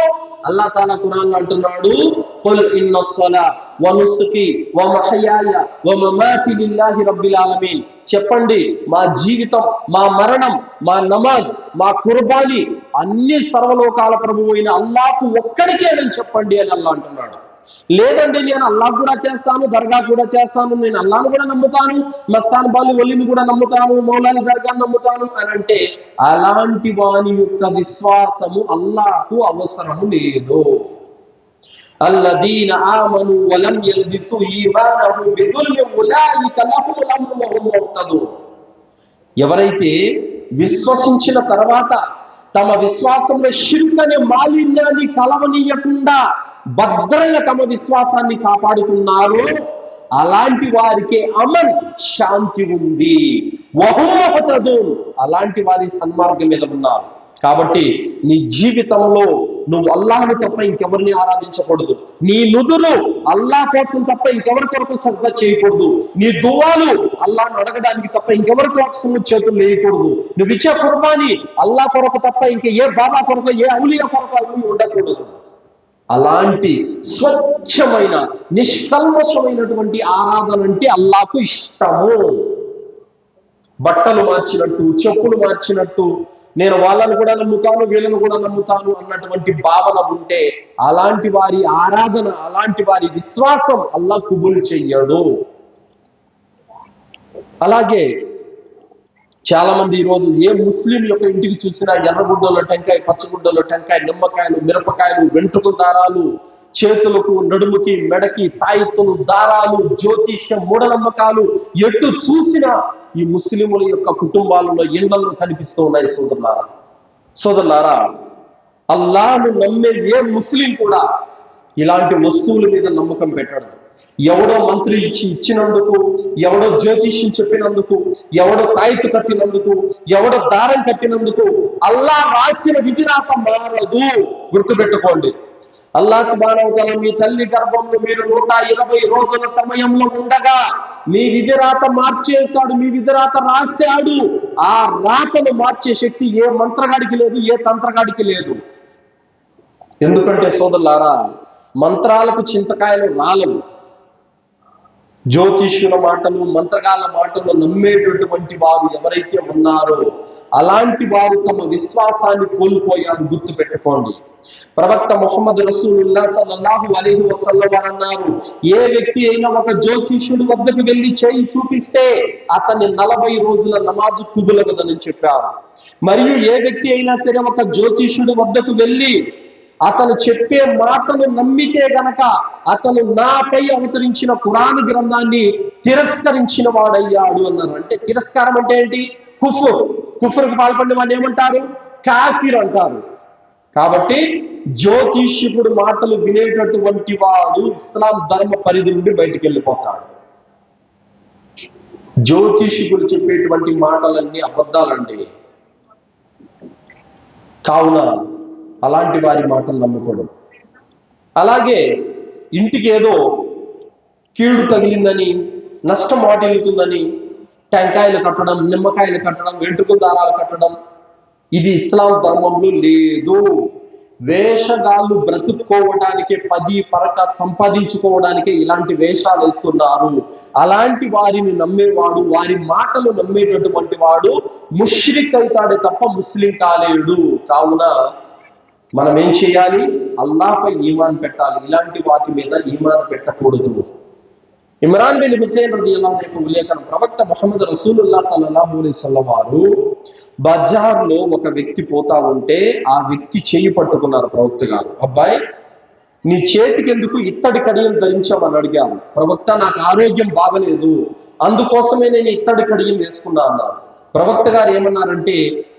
అల్లాహ్ తాలా ఖురాన్ అంటున్నాడు, ఖుల్ ఇన్నస్సలా వ నుస్కి వ మహయాయ వ మమాతి లిల్లాహి రబ్బిల్ ఆలమీన్. చెప్పండి, మా జీవితం, మా మరణం, మా నమాజ్, మా కుర్బానీ అన్ని సర్వలోకాల ప్రభువు అయిన అల్లాహకు ఒక్కడికే అని చెప్పండి అని అల్లాహ్ అంటున్నాడు. లేదండి నేను అల్లాహ్ కూడా చేస్తాను, దర్గా కూడా చేస్తాను, నేను అల్లాహ్ను కూడా నమ్ముతాను, మస్తాన్ బాలి వలిని కూడా నమ్ముతాను, మౌలాని దర్గాను నమ్ముతాను అని అంటే అలాంటి వాని యొక్క విశ్వాసము అల్లాహకు అవసరము లేదు. అల్లదీన ఆమను వలం యల్బిసు ఈమానహు బిదుల్మి ఉలైక లహుముల్ అమ్ను వహుమ్ ముహ్తదూన్. ఎవరైతే విశ్వసించిన తర్వాత తమ విశ్వాసంలో షిర్క్ అనే మాలిన్యాన్ని కలవనీయకుండా భద్రంగా తమ విశ్వాసాన్ని కాపాడుకున్నారు, అలాంటి వారికి అమన్, శాంతి ఉంది. వహుమ్ ముహ్తదూన్, అలాంటి వారి సన్మార్గం మీద ఉన్నారు. కాబట్టి నీ జీవితంలో నువ్వు అల్లాహ్ను తప్ప ఇంకెవరిని ఆరాధించకూడదు. నీ నుదురు అల్లాహ్ కోసం తప్ప ఇంకెవరి కొరకు సజ్దా చేయకూడదు. నీ దువాలు అల్లాహ్ను అడగడానికి తప్ప ఇంకెవరి కోసం చేతులు వేయకూడదు. నువ్వు ఇచ్చే కుర్బానీ అల్లాహ్ కొరకు తప్ప ఇంక ఏ బాబా కొరకు, ఏ ఔలియా కొరకు అవి ఉండకూడదు. అలాంటి స్వచ్ఛమైన నిష్కల్మషమైనటువంటి ఆరాధన అంటే అల్లాహ్కు ఇష్టము. బట్టలు మార్చినట్టు, చెప్పులు మార్చినట్టు, నేను వాళ్ళను కూడా నమ్ముతాను, వీళ్ళను కూడా నమ్ముతాను అన్నటువంటి భావన ఉంటే అలాంటి వారి ఆరాధన, అలాంటి వారి విశ్వాసం అల్లాహ్ కుబుల్ చెయ్యడు. అలాగే చాలా మంది ఈరోజు ఏ ముస్లిం యొక్క ఇంటికి చూసినా ఎర్రగుడ్డలో టెంకాయ, పచ్చగుడ్డలో టెంకాయ, నిమ్మకాయలు, మిరపకాయలు, వెంట్రుకల దారాలు, చేతులకు, నడుముకి, మెడకి తాయెత్తులు, దారాలు, జ్యోతిష్యం, మూఢనమ్మకాలు ఎటు చూసినా ఈ ముస్లిముల యొక్క కుటుంబాలలో, ఇళ్లలో కనిపిస్తూ ఉన్నాయి. సోదరులారా, అల్లాహ్ను నమ్మే ఏ ముస్లిం కూడా ఇలాంటి వస్తువుల మీద నమ్మకం పెట్టడు. ఎవడో మంత్రి ఇచ్చినందుకు, ఎవడో జ్యోతిష్యం చెప్పినందుకు, ఎవడో తాయెత్తు కట్టినందుకు, ఎవడో దారం కట్టినందుకు అల్లాహ్ రాసిన విధిరాత మారదు. గుర్తుపెట్టుకోండి. అల్లాహ్ సుబ్హానహు వ తఆలా మీ తల్లి గర్భంలో మీరు 120 రోజుల సమయంలో ఉండగా మీ విధిరాత మార్చేశాడు, మీ విధిరాత రాశాడు. ఆ రాతను మార్చే శక్తి ఏ మంత్రగాడికి లేదు, ఏ తంత్రగాడికి లేదు. ఎందుకంటే సోదరులారా, మంత్రాలకు చింతకాయలు రాలవు. జ్యోతిష్యుల మాటలు, మంత్రగాళ్ళ మాటలు నమ్మేటటువంటి వారు ఎవరైతే ఉన్నారో అలాంటి వారు తమ విశ్వాసాన్ని కోల్పోయారు. గుర్తు పెట్టుకోండి. ప్రవక్త ముహమ్మద్ రసూలుల్లాహ్ సల్లల్లాహు అలైహి వసల్లం అన్నారు, ఏ వ్యక్తి అయినా ఒక జ్యోతిష్యుడి వద్దకు వెళ్ళి చేయి చూపిస్తే అతని 40 రోజుల నమాజు కుబులవదని చెప్పారు. మరియు ఏ వ్యక్తి అయినా సరే ఒక జ్యోతిష్యుడి వద్దకు వెళ్ళి అతను చెప్పే మాటను నమ్మితే గనక అతను నాపై అవతరించిన ఖురాన్ గ్రంథాన్ని తిరస్కరించిన వాడయ్యాడు అన్నారు. అంటే తిరస్కారం అంటే ఏంటి? కుఫ్రుకు పాల్పడిన వాడిని ఏమంటారు? కాఫిర్ అంటారు. కాబట్టి జ్యోతిష్యుడు మాటలు వినేటటువంటి వాడు ఇస్లాం ధర్మ పరిధి నుండి బయటికి వెళ్ళిపోతాడు. జ్యోతిష్యుడు చెప్పేటువంటి మాటలన్నీ అబద్ధాలండి. కావున అలాంటి వారి మాటలు నమ్మకూడదు. అలాగే ఇంటికి ఏదో కీడు తగిలిందని, నష్టం వాటిల్లుతుందని టెంకాయలు కట్టడం, నిమ్మకాయలు కట్టడం, వెంట్రుకల దారాలు కట్టడం ఇది ఇస్లాం ధర్మంలో లేదు. వేషగాళ్ళు బ్రతుక్కోవడానికే, 10 పరక సంపాదించుకోవడానికే ఇలాంటి వేషాలు వేస్తున్నారు. అలాంటి వారిని నమ్మేవాడు, వారి మాటలు నమ్మేటటువంటి వాడు ముష్రిక్ అవుతాడే తప్ప ముస్లిం కాలేడు. కావున మనం ఏం చేయాలి? అల్లాహ్పై ఈమాన్ పెట్టాలి. ఇలాంటి వాటి మీద ఈమాన్ పెట్టకూడదు. ఇమ్రాన్ బిన్ హుసైన్ రలియల్లాహు అన్హు ఉల్లేఖనం, ప్రవక్త ముహమ్మద్ రసూలుల్లాహ్ సల్లల్లాహు అలైహి వసల్లం వారు బజార్లో ఒక వ్యక్తి పోతా ఉంటే ఆ వ్యక్తి చేయి పట్టుకున్నారు ప్రవక్త గారు. అబ్బాయి, నీ చేతికి ఎందుకు ఇత్తడి కడియం ధరించామని అడిగారు. ప్రవక్త, నాకు ఆరోగ్యం బాగలేదు, అందుకోసమే నేను ఇత్తడి కడియం వేసుకున్నా అన్నారు. ప్రవక్త గారు ఏమన్నారంటే,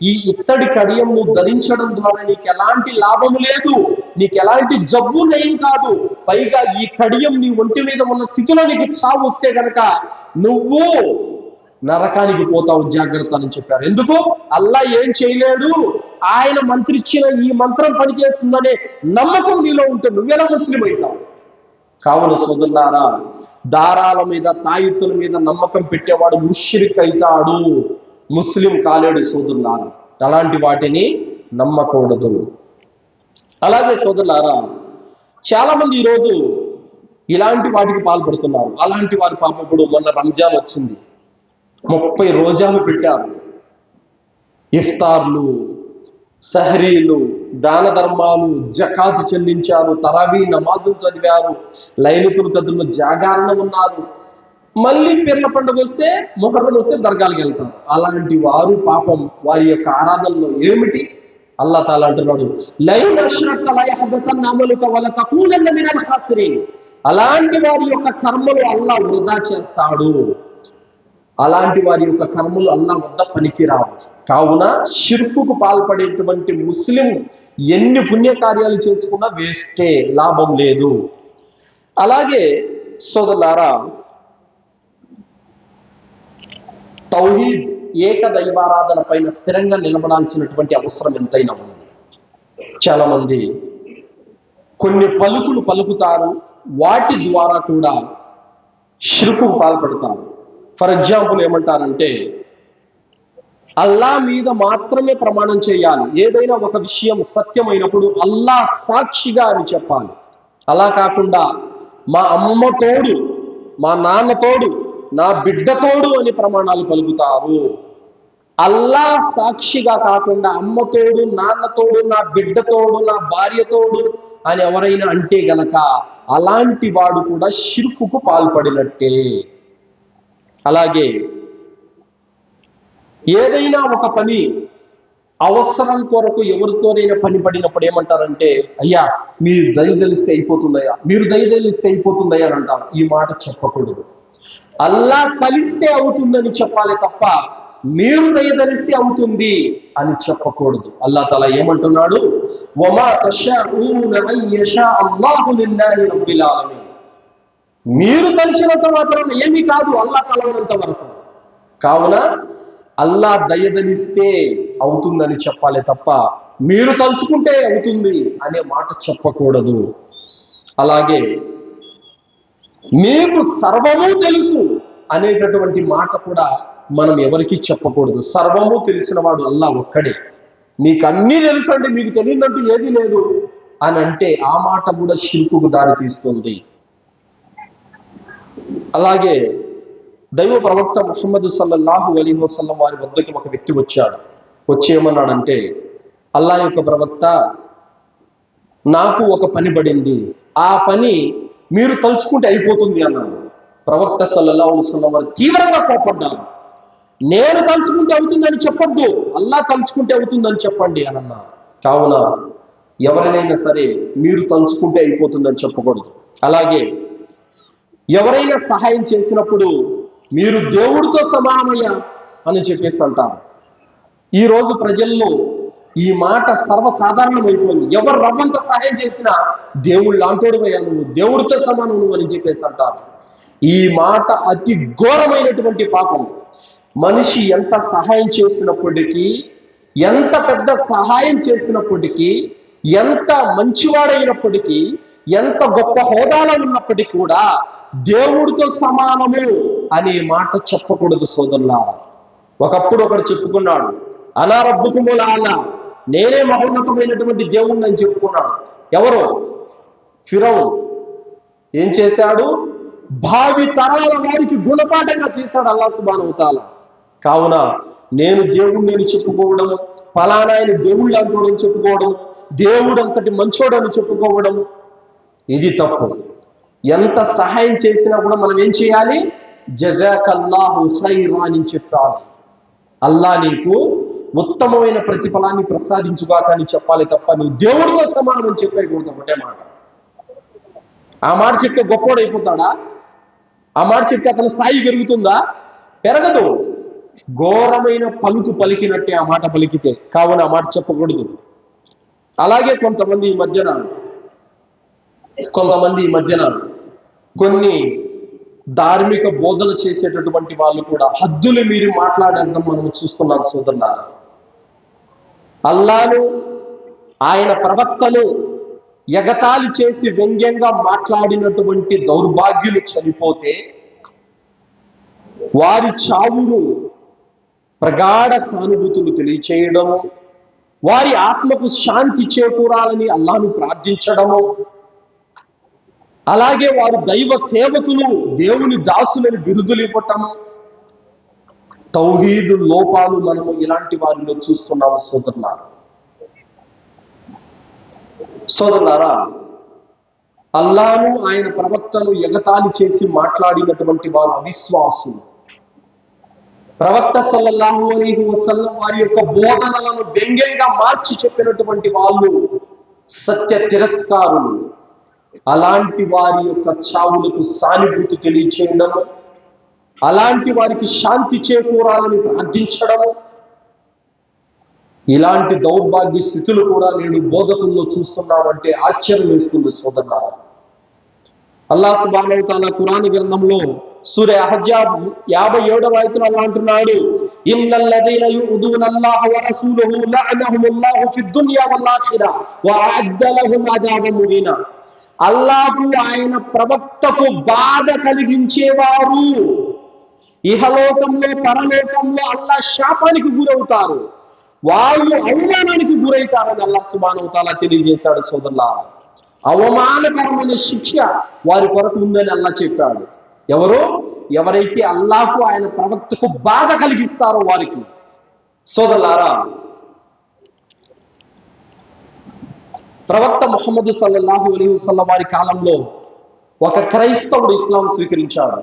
ఈ ఇత్తడి కడియం నువ్వు ధరించడం ద్వారా నీకు ఎలాంటి లాభము లేదు, నీకు ఎలాంటి జబ్బు నయం కాదు. పైగా ఈ కడియం నీ ఒంటి మీద ఉన్న స్థితిలో నీకు చావు వస్తే గనక నువ్వు నరకానికి పోతావు, జాగ్రత్త అని చెప్పారు. ఎందుకు? అల్లాహ్ ఏం చేయలేడు, ఆయన మంత్రిచ్చిన ఈ మంత్రం పనిచేస్తుందనే నమ్మకం నీలో ఉంటే నువ్వెలా ముస్లిం అవుతావు. కావున సోదరులారా, దారాల మీద, తాయెత్తుల మీద నమ్మకం పెట్టేవాడు ముష్రిక్ అవుతాడు, ముస్లిం కాలేడు. సోదరులారా, అలాంటి వాటిని నమ్మకూడదు. అలాగే సోదరులారా, చాలా మంది ఈరోజు ఇలాంటి వాటికి పాల్పడుతున్నారు. అలాంటి వారి పాపం ఇప్పుడు మొన్న రంజాన్ వచ్చింది, 30 రోజాలు పెట్టారు. ఇఫ్తార్లు, సహరీలు, దాన ధర్మాలు, జకాతు చెల్లించారు, తరావీ నమాజులు చదివారు, లైలతుల్ ఖద్ర్లో జాగారణ ఉన్నారు. మళ్ళీ పీర్ల పండుగ వస్తే, మొహర్రం వస్తే దర్గాలకు వెళ్తారు. అలాంటి వారు పాపం వారి యొక్క ఆరాధనలో ఏమిటి? అల్లాహ్ తాలా అంటున్నాడు, లైన్ అష్రక్త లయహబతన్న అమలుక వలతకూనన్న మినల్ ఖాసిరీన్. అలాంటి వారి యొక్క కర్మలు అల్లాహ్ వృధా చేస్తాడు. అలాంటి వారి యొక్క కర్మలు అల్లాహ్ వద్ద పనికిరావు. కావున షిర్కుకు పాల్పడేటువంటి ముస్లిం ఎన్ని పుణ్యకార్యాలు చేసుకున్నా వేస్టే, లాభం లేదు. అలాగే సోదరులారా, తౌహీద్ ఏక దైవారాధన పైన స్థిరంగా నిలబడాల్సినటువంటి అవసరం ఎంతైనా ఉంది. చాలా మంది కొన్ని పలుకులు పలుకుతారు, వాటి ద్వారా కూడా షిర్కుకు పాల్పడతారు. ఫర్ ఎగ్జాంపుల్ ఏమంటారంటే, అల్లా మీద మాత్రమే ప్రమాణం చేయాలి, ఏదైనా ఒక విషయం సత్యమైనప్పుడు అల్లా సాక్షిగా అని చెప్పాలి. అలా కాకుండా మా అమ్మ తోడు, మా నాన్న తోడు, నా బిడ్డ తోడు అని ప్రమాణాలు పలుకుతారు. అల్లా సాక్షిగా కాకుండా అమ్మ తోడు, నాన్న తోడు, నా బిడ్డ తోడు, నా భార్య తోడు అని ఎవరైనా అంటే గనక అలాంటి వాడు కూడా షిర్కుకు పాల్పడినట్టే. అలాగే ఏదైనా ఒక పని అవసరం కొరకు ఎవరితోనైనా పని పడినప్పుడు ఏమంటారంటే, అయ్యా మీరు దయ తెలిస్తే అయిపోతుందయ్యా, మీరు దయ తెలిస్తే అయిపోతుందయ్యా అని అంటారు. ఈ మాట చెప్పకూడదు. అల్లా తలిస్తే అవుతుందని చెప్పాలి తప్ప మీరు దయ తెలిస్తే అవుతుంది అని చెప్పకూడదు. అల్లా తఆలా ఏమంటున్నాడు, వమా తషాఊన అయ్యషా అల్లాహు లిల్లాహి రబ్బిల్ ఆలమీన్. మీరు తలిచినంత మాత్రం ఏమీ కాదు అల్లా తలవనంత వరకు. కావున అల్లా దయదలిస్తే అవుతుందని చెప్పాలి తప్ప మీరు తలుచుకుంటే అవుతుంది అనే మాట చెప్పకూడదు. అలాగే మీకు సర్వము తెలుసు అనేటటువంటి మాట కూడా మనం ఎవరికి చెప్పకూడదు. సర్వము తెలిసిన వాడు అల్లా ఒక్కడే. మీకు అన్నీ తెలుసు అంటే మీకు తెలియదంటూ ఏది లేదు అని అంటే ఆ మాట కూడా షిర్కుకు దారి తీస్తుంది. అలాగే దైవ ప్రవక్త ముహమ్మద్ సల్లల్లాహు అలైహి వసల్లం వారి వద్దకి ఒక వ్యక్తి వచ్చాడు. వచ్చి ఏమన్నాడంటే, అల్లా యొక్క ప్రవక్త, నాకు ఒక పని పడింది, ఆ పని మీరు తలుచుకుంటే అయిపోతుంది అన్నాడు. ప్రవక్త సల్లల్లాహు అలైహి వసల్లం వారు తీవ్రంగా కోపడ్డారు. నేను తలుచుకుంటే అవుతుందని చెప్పొద్దు, అల్లా తలుచుకుంటే అవుతుందని చెప్పండి అని అన్నారు. కావున ఎవరినైనా సరే మీరు తలుచుకుంటే అయిపోతుందని చెప్పకూడదు. అలాగే ఎవరైనా సహాయం చేసినప్పుడు మీరు దేవుడితో సమానమయ్యా అని చెప్పేసి అంటారు. ఈరోజు ప్రజల్లో ఈ మాట సర్వసాధారణమైపోయింది. ఎవరు రవ్వంత సహాయం చేసినా దేవుడు లాంటోడువయ్యా నువ్వు, దేవుడితో సమానం నువ్వు అని చెప్పేసి అంటారు. ఈ మాట అతి ఘోరమైనటువంటి పాపం. మనిషి ఎంత సహాయం చేసినప్పటికీ, ఎంత పెద్ద సహాయం చేసినప్పటికీ, ఎంత మంచివాడైనప్పటికీ, ఎంత గొప్ప హోదాలో ఉన్నప్పటికీ కూడా దేవుడితో సమానము అనే మాట చెప్పకూడదు సోదరులారా. ఒకప్పుడు ఒకడు చెప్పుకున్నాడు, అనా రబ్బుకుముల్ ఆలా, నేనే మహోన్నతమైనటువంటి దేవుణ్ణి అని చెప్పుకున్నాడు. ఎవరు? ఫిరౌన్. ఏం చేశాడు? భావి తరాల వారికి గుణపాఠంగా చేశాడు అల్లాహ్ సుబ్హానహు వ తఆలా. కావున నేను దేవుణ్ణి అని చెప్పుకోవడం, ఫలానా ఆయన దేవుళ్ళు అనుకోవడం చెప్పుకోవడం, దేవుడు అంతటి మంచోడని చెప్పుకోవడం, ఇది తప్పు. ఎంత సహాయం చేసినా కూడా మనం ఏం చేయాలి? జజాకల్లాహు ఖైరా అని చెప్పాలి. అల్లా నీకు ఉత్తమమైన ప్రతిఫలాన్ని ప్రసాదించుగాక అని చెప్పాలి తప్ప నువ్వు దేవుడితో సమానం అని చెప్పేయకూడదు. ఒకటే మాట. ఆ మాట చెప్తే గొప్పోడు అయిపోతాడా? ఆ మాట చెప్తే అతని స్థాయి పెరుగుతుందా? పెరగదు. ఘోరమైన పలుకు పలికినట్టే ఆ మాట పలికితే. కావున ఆ మాట చెప్పకూడదు. అలాగే కొంతమంది ఈ మధ్యన కొన్ని ధార్మిక బోధన చేసేటటువంటి వాళ్ళు కూడా హద్దులు మీరి మాట్లాడడం మనం చూస్తున్నాం సోదరులారా. అల్లాను, ఆయన ప్రవక్తను ఎగతాళి చేసి వ్యంగ్యంగా మాట్లాడినటువంటి దౌర్భాగ్యులు చనిపోతే వారి చావును ప్రగాఢ సానుభూతులు తెలియచేయడము, వారి ఆత్మకు శాంతి చేకూరాలని అల్లాను ప్రార్థించడము, అలాగే వారు దైవ సేవకులు, దేవుని దాసులని బిరుదులు ఇవ్వటము, తౌహీదు లోపాలు మనము ఇలాంటి వారిలో చూస్తున్నాము సోదరులారా. అల్లాను, ఆయన ప్రవక్తను ఎగతాళి చేసి మాట్లాడినటువంటి వారు అవిశ్వాసులు. ప్రవక్త సల్లల్లాహు అలైహి వసల్లం వారి యొక్క బోధనలను వ్యంగ్యంగా మార్చి చెప్పినటువంటి వాళ్ళు సత్య తిరస్కారులు. అలాంటి వారి యొక్క చావులకు సానుభూతి తెలియచేయడము, అలాంటి వారికి శాంతి చేకూరాలని ప్రార్థించడము, ఇలాంటి దౌర్భాగ్య స్థితులు కూడా నేడు బోధకుల్లో చూస్తున్నామంటే ఆశ్చర్యం వేస్తుంది సోదరులారా. అల్లాహ్ సుబ్హానహు వ తఆలా ఖురాన్ గ్రంథంలో సూర అహ్జాబ్ 57వ ఆయతలో అల్లాహ్ అంటున్నాడు, ఇన్నల్లదీన యు'దూనల్లాహ వ రసూలహు లఅనహుముల్లాహు ఫిద్ దున్యా వల్ ఆఖిరా వ అ'ద్ద లహుం అదాబం ముబీనా. అల్లాహు ఆయన ప్రవక్తకు బాధ కలిగించేవారు ఇహలోకంలో పరలోకంలో అల్లాహ్ శాపానికి గురవుతారు, వాళ్ళు అవమానానికి గురవుతారని అల్లాహ్ సుబ్హానహు వ తఆలా తెలియజేశాడు. సోదరులారా, అవమానకరమైన శిక్ష వారి కొరకు ఉందని అల్లాహ్ చెప్పాడు. ఎవరైతే అల్లాహకు ఆయన ప్రవక్తకు బాధ కలిగిస్తారో వారికి. సోదరులారా, ప్రవక్త ముహమ్మద్ సల్లల్లాహు అలైహి వసల్లం వారి కాలంలో ఒక క్రైస్తవుడు ఇస్లాం స్వీకరించాడు.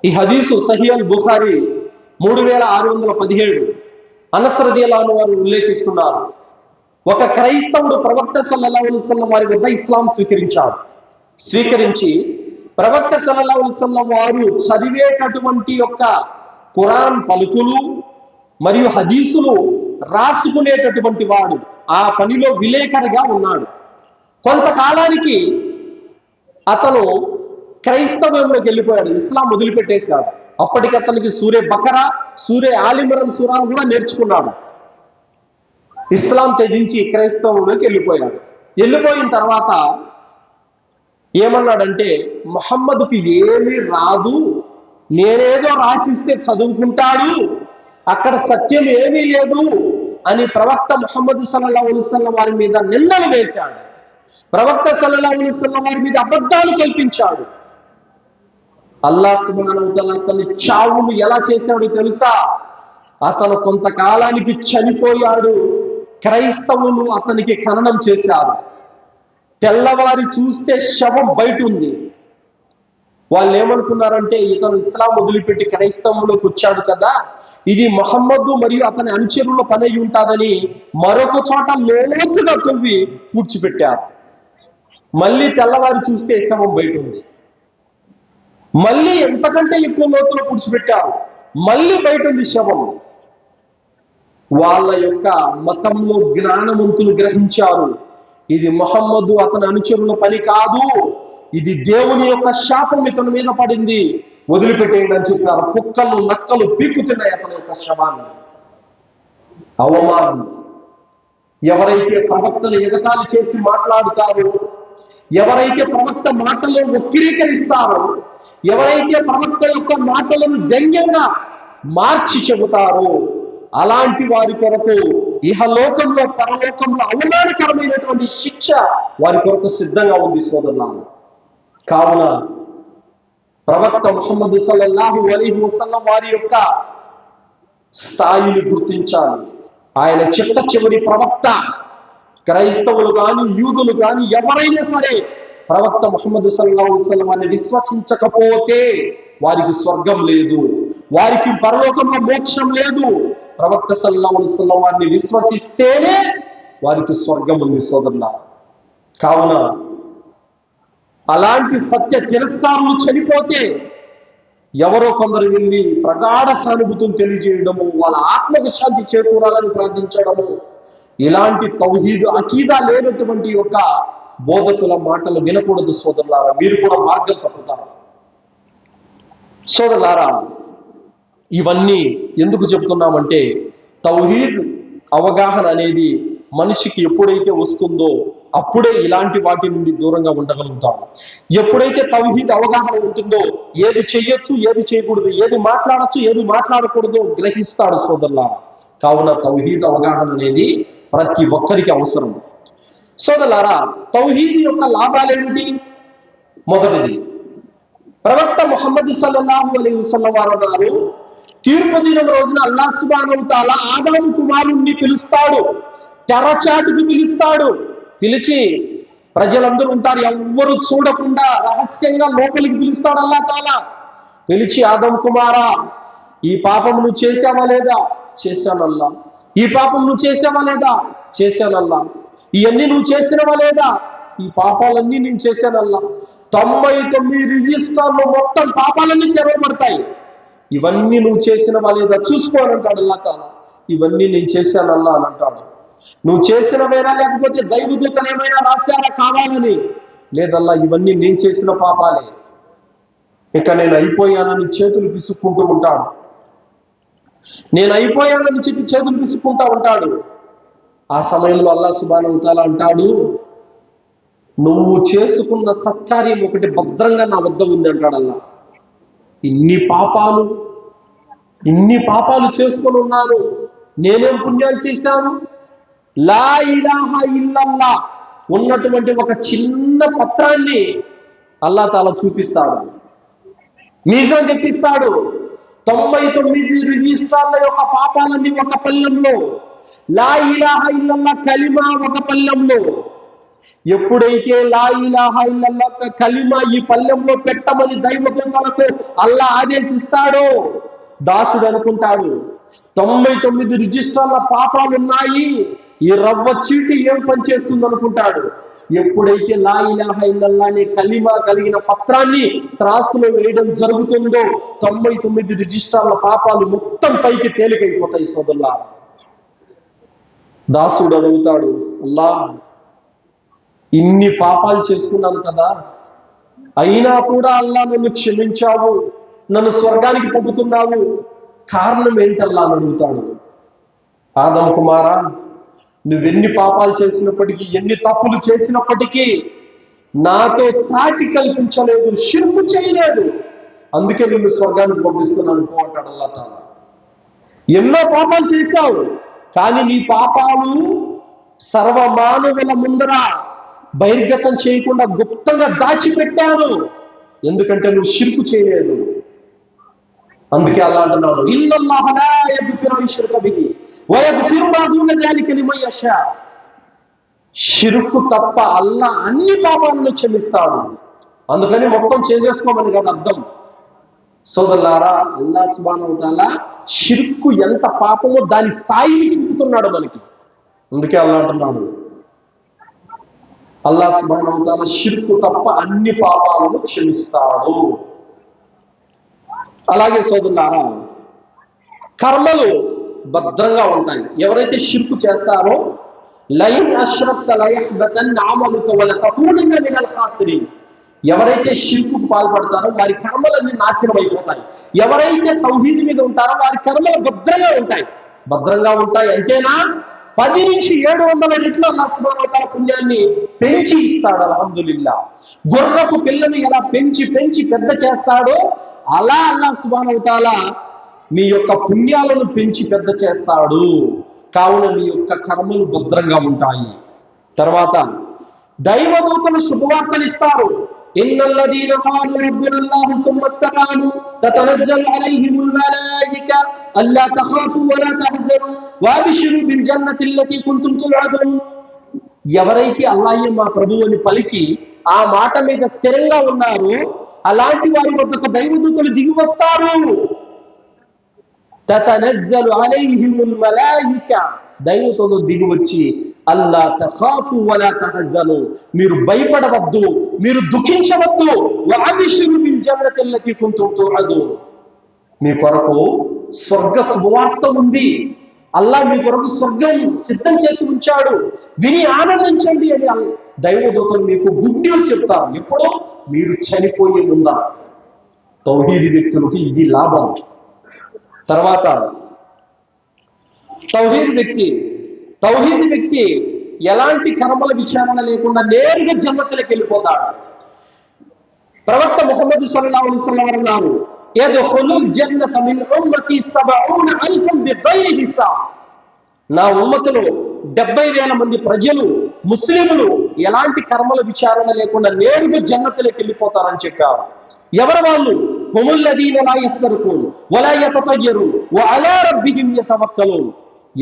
ఈ హదీసు సహీహ్ అల్ బుఖారీ 3617 అనస్ రదియల్లాహు అన్హు వారు ఉల్లేఖిస్తున్నారు. ఒక క్రైస్తవుడు ప్రవక్త సల్లల్లాహు అలైహి వసల్లం వారి వద్ద ఇస్లాం స్వీకరించి ప్రవక్త సల్లల్లాహు అలైహి వసల్లం వారు చదివేటటువంటి యొక్క ఖురాన్ పలుకులు మరియు హదీసులు రాసుకునేటటువంటి వాడు, ఆ పనిలో విలేకరిగా ఉన్నాడు. కొంతకాలానికి అతను క్రైస్తవంలోకి వెళ్ళిపోయాడు, ఇస్లాం వదిలిపెట్టేశాడు. అప్పటికి అతనికి సూరే బకరా, సూరే ఆలిమరన్ సూరా కూడా నేర్చుకున్నాడు. ఇస్లాం త్యజించి క్రైస్తవంలోకి వెళ్ళిపోయిన తర్వాత ఏమన్నాడంటే, ముహమ్మద్కి ఏమీ రాదు, నేనేదో రాసిస్తే చదువుకుంటాడు, అక్కడ సత్యం ఏమీ లేదు అని ప్రవక్త ముహమ్మద్ సల్లల్లాహు అలైహి వసల్లం వారి మీద నిందలు వేశాడు. ప్రవక్త సల్లల్లాహు అలైహి వసల్లం వారి మీద అబద్ధాలు కల్పించాడు. అల్లాహ్ సుబ్హానహు వ తఆలా అతని చావును ఎలా చేశాడో తెలుసా? అతను కొంతకాలానికి చనిపోయాడు. క్రైస్తవులు అతనికి ఖననం చేశారు. తెల్లవారి చూస్తే శవం బయట ఉంది. వాళ్ళు ఏమనుకున్నారంటే, ఇతను ఇస్లాం వదిలిపెట్టి క్రైస్తవంలోకి వచ్చాడు కదా, ఇది ముహమ్మద్ మరియు అతని అనుచరుల పని అయి ఉంటాదని మరొక చోట లోతుగా తవ్వి పూడ్చిపెట్టారు. మళ్ళీ తెల్లవారి చూస్తే శవం బయట ఉంది. మళ్ళీ ఎంతకంటే ఎక్కువ లోతులో పూడ్చిపెట్టారు, మళ్ళీ బయట ఉంది శవం. వాళ్ళ యొక్క మతంలో జ్ఞానవంతులు గ్రహించారు, ఇది ముహమ్మద్ అతని అనుచరుల పని కాదు, ఇది దేవుని యొక్క శాపం ఇతని మీద పడింది, వదిలిపెట్టేయండి అని చెప్పారు. కుక్కలు నక్కలు పీకుతున్నాయి అతని యొక్క శవాన్ని. అవమానం. ఎవరైతే ప్రవక్తను ఎగతాళి చేసి మాట్లాడుతారో, ఎవరైతే ప్రవక్త మాటలను వక్రీకరిస్తారో, ఎవరైతే ప్రవక్త యొక్క మాటలను వ్యంగ్యంగా మార్చి చెబుతారో, అలాంటి వారి కొరకు ఇహలోకంలో పరలోకంలో అవమానకరమైనటువంటి శిక్ష వారి కొరకు సిద్ధంగా ఉంది. సోదరులారా, కావున ప్రవక్త ముహమ్మద్ సల్లల్లాహు అలైహి వసల్లం వారి యొక్క స్థాయిని గుర్తించాలి. ఆయన చిట్ట చివరి ప్రవక్త. క్రైస్తవులు కానీ యూదులు కానీ ఎవరైనా సరే ప్రవక్త ముహమ్మద్ సల్లల్లాహు అలైహి వసల్లం వారిని విశ్వసించకపోతే వారికి స్వర్గం లేదు, వారికి పరలోకంలో మోక్షం లేదు. ప్రవక్త సల్లల్లాహు అలైహి వసల్లం వారిని విశ్వసిస్తేనే వారికి స్వర్గం ఉంది. సోదరులారా, కావున అలాంటి సత్య తిరస్కారులు చనిపోతే ఎవరో కొందరు వెళ్ళి ప్రగాఢ సానుభూతిని తెలియజేయడము, వాళ్ళ ఆత్మకు శాంతి చేకూరాలని ప్రార్థించడము, ఇలాంటి తౌహీద్ అకీదా లేనటువంటి యొక్క బోధకుల మాటలు వినకూడదు. సోదరులారా, మీరు కూడా మార్గం తప్పుతారు. సోదరులారా, ఇవన్నీ ఎందుకు చెప్తున్నామంటే, తౌహీద్ అవగాహన అనేది మనిషికి ఎప్పుడైతే వస్తుందో అప్పుడే ఇలాంటి వాటి నుండి దూరంగా ఉండగలుగుతాడు. ఎప్పుడైతే తౌహీద్ అవగాహన ఉంటుందో ఏది చెయ్యొచ్చు, ఏది చేయకూడదు, ఏది మాట్లాడచ్చు, ఏది మాట్లాడకూడదు గ్రహిస్తాడు. సోదరులారా, కావున తౌహీద్ అవగాహన అనేది ప్రతి ఒక్కరికి అవసరం. సోదరులారా, తౌహీద్ యొక్క లాభాలు ఏమిటి? మొదటిది, ప్రవక్త ముహమ్మద్ సల్లల్లాహు అలైహి వసల్లం వారు అన్నారు, తీర్పు దినం రోజున అల్లాహ్ సుబ్హానహు వ తఆలా ఆదాము కుమారుణ్ణి పిలుస్తాడు, తెరచాటుకు పిలుస్తాడు. పిలిచి ప్రజలందరూ ఉంటారు, ఎవ్వరు చూడకుండా రహస్యంగా లోపలికి పిలుస్తాడు అల్లాహ్ తాలా. పిలిచి, ఆదం కుమారా, ఈ పాపం నువ్వు చేసావా లేదా? చేశానల్లా. ఈ పాపం నువ్వు చేసావా లేదా? చేశానల్లా. ఇవన్నీ నువ్వు చేసినవా లేదా? ఈ పాపాలన్నీ నేను చేశానల్లా. 99 రిజిస్టర్లు మొత్తం పాపాలన్నీ తెరవబడతాయి. ఇవన్నీ నువ్వు చేసినవా లేదా చూసుకో అని అంటాడు అల్లాహ్ తాలా. ఇవన్నీ నేను చేశానల్లా అని అంటాడు. నువ్వు చేసినవేనా లేకపోతే దైవదూతలు ఏమైనా రాశారా కావాలని? లేదల్లా, ఇవన్నీ నేను చేసిన పాపాలే. ఇక నేను అయిపోయానని చేతులు పిసుక్కుంటూ ఉంటాడు. నేను అయిపోయానని చెప్పి చేతులు పిసుక్కుంటా ఉంటాడు. ఆ సమయంలో అల్లాహ్ సుబ్హానహు వ తఆలా అంటాడు, నువ్వు చేసుకున్న సత్కార్యం ఒకటి భద్రంగా నా వద్ద ఉంది అంటాడు అల్లాహ్. ఇన్ని పాపాలు చేసుకొని ఉన్నాను, నేనేం పుణ్యాలు చేశాను? లా ఇలాహా ఇల్లల్లా ఉన్నటువంటి ఒక చిన్న పత్రాన్ని అల్లాహ్ తాలా చూపిస్తాడు, మీజాన్ తెప్పిస్తాడు. 99 రిజిస్ట్రార్ల యొక్క పాపాలన్నీ ఒక పళ్ళెంలో, లా ఇలాహా ఇల్లల్లా కలిమా ఒక పళ్ళెంలో. ఎప్పుడైతే లా ఇలాహా ఇల్లల్లా కలిమా ఈ పళ్ళెంలో పెట్టమని దైవదూతలకు అల్లాహ్ ఆదేశిస్తాడో, దాసుడు అనుకుంటాడు 99 రిజిస్ట్రార్ల పాపాలున్నాయి, ఈ రవ్వ చీటి ఏం పనిచేస్తుంది అనుకుంటాడు. ఎప్పుడైతే లా ఇలాహా ఇల్లల్లా అనే కలిమా కలిగిన పత్రాన్ని త్రాసులో వేయడం జరుగుతుందో 99 రిజిస్ట్రార్ల పాపాలు మొత్తం పైకి తేలికైపోతాయి. సోదరులారా, దాసుడు అడుగుతాడు, అల్లాహ్ ఇన్ని పాపాలు చేసుకున్నాను కదా, అయినా కూడా అల్లాహ్ నన్ను క్షమించావు, నన్ను స్వర్గానికి పంపుతున్నావు, కారణం ఏంటల్లా అని అడుగుతాడు. ఆదం కుమారా, నువ్వెన్ని పాపాలు చేసినప్పటికీ, ఎన్ని తప్పులు చేసినప్పటికీ నాతో సాటి కల్పించలేదు, షిర్కు చేయలేదు, అందుకే నిన్ను స్వర్గానికి పంపిస్తున్నాను అంటాడు అల్లాహ్ తాలా. ఎన్నో పాపాలు చేశావు, కానీ నీ పాపాలు సర్వమానవుల ముందర బహిర్గతం చేయకుండా గుప్తంగా దాచిపెట్టాను, ఎందుకంటే నువ్వు షిర్కు చేయలేదు. అందుకే అల్లాహ్ అంటున్నాడు, ఇన్నల్లాహ లా యగ్ఫిరు అన్ యుష్రక బిహి వ యగ్ఫిరు మా దూన జాలిక లిమన్ యషా. షిర్కు తప్ప అల్లాహ్ అన్ని పాపాలను క్షమిస్తాడు. అందుకని మొత్తం చేసేసుకోమని కదా అర్థం. సోదరులారా, అల్లాహ్ సుబ్హానహు వ తఆలా షిర్కు ఎంత పాపమో దాని స్థాయిని చూపుతున్నాడు మనకి. అందుకే అల్లాహ్ అంటున్నాడు, అల్లాహ్ సుబ్హానహు వ తఆలా షిర్కు తప్ప అన్ని పాపాలను క్షమిస్తాడు. అలాగే సోదరులారా, కర్మలు భద్రంగా ఉంటాయి. ఎవరైతే షిర్కు చేస్తారో, లైన్ అష్రక్త లయహ్బతన్ అమలుక వలతకూనన్న మినల్ ఖాసిరీన్, ఎవరైతే షిర్కుకు పాల్పడతారో వారి కర్మలన్నీ నాశనం అయిపోతాయి. ఎవరైతే తౌహీద్ మీద ఉంటారో వారి కర్మలు భద్రంగా ఉంటాయి. అంతేనా, 10 నుంచి 700 రెట్లు అల్లాహ్ సుబ్హానహు వ తఆలా పుణ్యాన్ని పెంచి ఇస్తాడు. అల్హమ్దులిల్లాహ్. గుర్రపు పిల్లని ఎలా పెంచి పెద్ద చేస్తాడో అలా అల్లాహ్ సుబ్హానహు వ తఆలా మీ యొక్క పుణ్యాలను పెంచి పెద్ద చేస్తాడు. కావున మీ యొక్క కర్మలు భద్రంగా ఉంటాయి. తర్వాత దైవదూతలు శుభవార్తలు ఇస్తారు. ఇన్నల్లదీన ఖాలు రబ్బునల్లాహు సుమ్మ ఇస్తకాము తతనజ్జలు అలైహిముల్ మలాయిక అల్లా తఖాఫు వలా తహజను వఅబ్షిరు బిల్ జన్నతి అల్లతీ కుంతుం తుఅదున్. ఎవరైతే అల్లాహే మా ప్రభువు అని పలికి ఆ మాట మీద స్థిరంగా ఉన్నారు, అలాంటి వారి వద్దకు దైవదూతలు దిగి వస్తారు. తతనజ్జలు అలైహిముల్ మలాయిక, దైవదూతలు దిగి వచ్చి అల్లా తఖాఫు వలా తహజను, మీరు భయపడవద్దు, మీరు దుఃఖించవద్దు, వఅబ్షిరు బిల్ జన్నతి అల్లతీ కుంతుం తుఅదున్, మీ కొరకు స్వర్గ శుభవార్త ఉంది, అల్లాహ్ మీ కొరకు స్వర్గం సిద్ధం చేసి ఉంచాడు, విని ఆనందించండి అని దైవదూతలు మీకు గుడ్ న్యూస్ చెప్తారు. ఎప్పుడు? మీరు చనిపోయే ముందా. తౌహీదీ వ్యక్తులకు ఇది లాభం. తర్వాత తౌహీదీ వ్యక్తి ఎలాంటి కర్మల విచారణ లేకుండా నేరుగా జన్నతులకు వెళ్ళిపోతాడు. ప్రవక్త ముహమ్మద్ సల్లల్లాహు అలైహి వసల్లం అన్నారు, యద్ఖులుల్ జన్నత మిన్ ఉమ్మతి 70,000 బిగైరి హిసాబ్. నా ఉమ్మతులో 70,000 మంది ప్రజలు, ముస్లిములు ఎలాంటి కర్మల విచారణ లేకుండా నేరుగా జన్నతులకు వెళ్ళిపోతారని చెప్పారు. ఎవరు వాళ్ళు? హుముల్లదీన లా యస్తరుకూన్ వలా యతతయ్యరున్ వఅలా రబ్బిహిమ్ యతవక్కలూన్.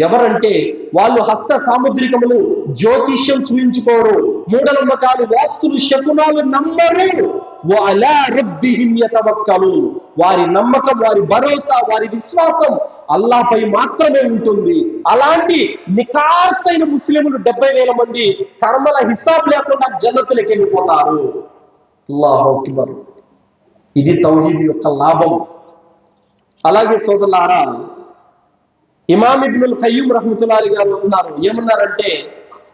ఎవరంటే వాళ్ళు హస్త సాముద్రికములు, జ్యోతిష్యం చూయించుకోరు, మూఢనమ్మకాలు, వాస్తులు, శకునాలు నమ్మరు. వఅలా రబ్బిహిమ్ యతవక్కలూన్, వారి నమ్మకం, వారి భరోసా, వారి విశ్వాసం అల్లాహ్పై మాత్రమే ఉంటుంది. అలాంటి నికార్సైన ముస్లిములు 70,000 మంది కర్మల హిసాబ్ లేకుండా జన్నతులకు వెళ్ళిపోతారు. అల్లాహు అక్బర్. ఇది తౌహీద్ యొక్క లాభం. అలాగే సోదరులారా, ఇమామ్ ఇబ్నుల్ ఖయ్యూమ్ రహ్మతుల్లాహి గారు ఉన్నారు, ఏమన్నారంటే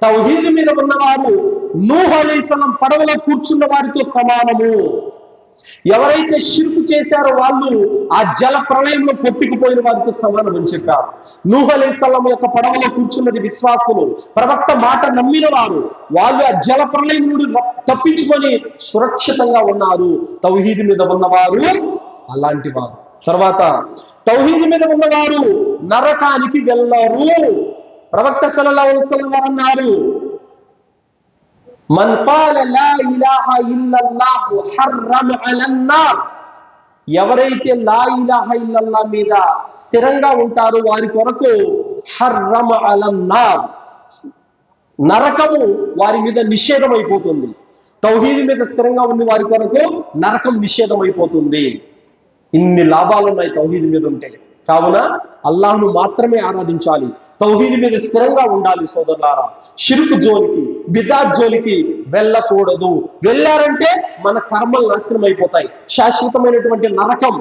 తౌహీద్ మీద ఉన్నవారు నూహ్ అలైహిస్సలాం పడవలో కూర్చున్న వారితో సమానము. ఎవరైతే షిర్కు చేశారో వాళ్ళు ఆ జల ప్రళయంలో కొట్టుకుపోయిన వారితో సమానం అని చెప్పారు. నూహ్ అలైహిస్సలాం యొక్క పడవలో కూర్చున్నది విశ్వాసులు, ప్రవక్త మాట నమ్మిన వారు. వాళ్ళు ఆ జల ప్రళయం నుండి తప్పించుకొని సురక్షితంగా ఉన్నారు. తౌహీద్ మీద ఉన్నవారు అలాంటి వారు. తర్వాత తౌహీద్ మీద ఉన్నవారు నరకానికి వెళ్ళరు. ప్రవక్త సల్లల్లాహు అలైహి వసల్లం అన్నారు, మన్ ఖాల లా ఇలాహా ఇల్లల్లాహు హర్రమ అలన్నార్. ఎవరైతే లా ఇలాహా ఇల్లల్లాహ్ మీద స్థిరంగా ఉంటారో వారి కొరకు హర్రమ అలన్నార్, నరకము వారి మీద నిషేధం అయిపోతుంది. తౌహీద్ మీద స్థిరంగా ఉన్న వారి కొరకు నరకం నిషేధం అయిపోతుంది. ఇన్ని లాభాలు ఉన్నాయి తౌహీద్ మీద ఉంటే. కావున అల్లాహ్ను మాత్రమే ఆరాధించాలి, తౌహీద్ మీద స్థిరంగా ఉండాలి సోదరులారా. షిర్క్ జోలికి, బిదాత్ జోలికి వెళ్ళకూడదు. వెళ్ళారంటే మన కర్మలు నాశనం అయిపోతాయి, శాశ్వతమైనటువంటి నరకం,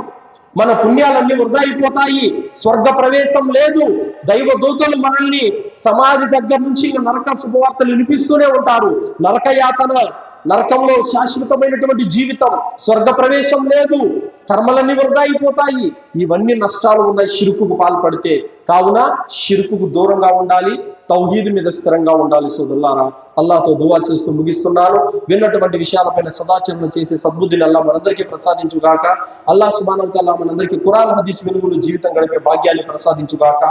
మన పుణ్యాలన్నీ వృధా అయిపోతాయి, స్వర్గ ప్రవేశం లేదు. దైవ దూతలు మనల్ని సమాధి దగ్గర నుంచి నరక శుభవార్తలు వినిపిస్తూనే ఉంటారు. నరక యాతన, నరకంలో శాశ్వతమైనటువంటి జీవితం, స్వర్గ ప్రవేశం లేదు, కర్మలన్నీ వృధా అయిపోతాయి. ఇవన్నీ నష్టాలు ఉన్నాయి షిర్కుకు పాల్పడితే. కావున షిర్కుకు దూరంగా ఉండాలి, తౌహీద్ మీద స్థిరంగా ఉండాలి సోదరులారా. అల్లాహ్తో దువా చేస్తూ ముగిస్తున్నాను. విన్నటువంటి విషయాలపైన సదాచరణ చేసే సద్బుద్ధిని అల్లాహ్ మనందరికీ ప్రసాదించుగాక. అల్లాహ్ సుబ్హానహు వ తఆలా మనందరికీ ఖురాన్ హదీస్ వెలుగులో జీవితం గడిపే భాగ్యాన్ని ప్రసాదించుగాక.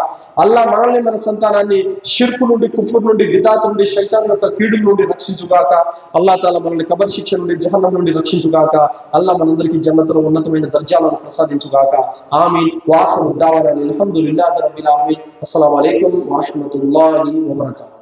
అల్లాహ్ మనల్ని, మన సంతానాన్ని షిర్కు నుండి, కుఫ్ర్ నుండి, బిదాత్ నుండి, శైతాన్ యొక్క కీడుల నుండి రక్షించుగాక. అల్లాహ్ తాలా మనల్ని కబర్ శిక్ష నుండి, జహన్నం నుండి రక్షించుగాక. అల్లాహ్ మనందరికీ జన్నతులో ఉన్నతమైన దర్జాలను ప్రసాదించుగాక. ఆమీన్. వాఖిరు దావానా అల్హమ్దులిల్లాహి రబ్బిల్ ఆలమీన్. అస్సలాము అలైకుం వరహ్మతుల్లాహి వబరకాతుహు.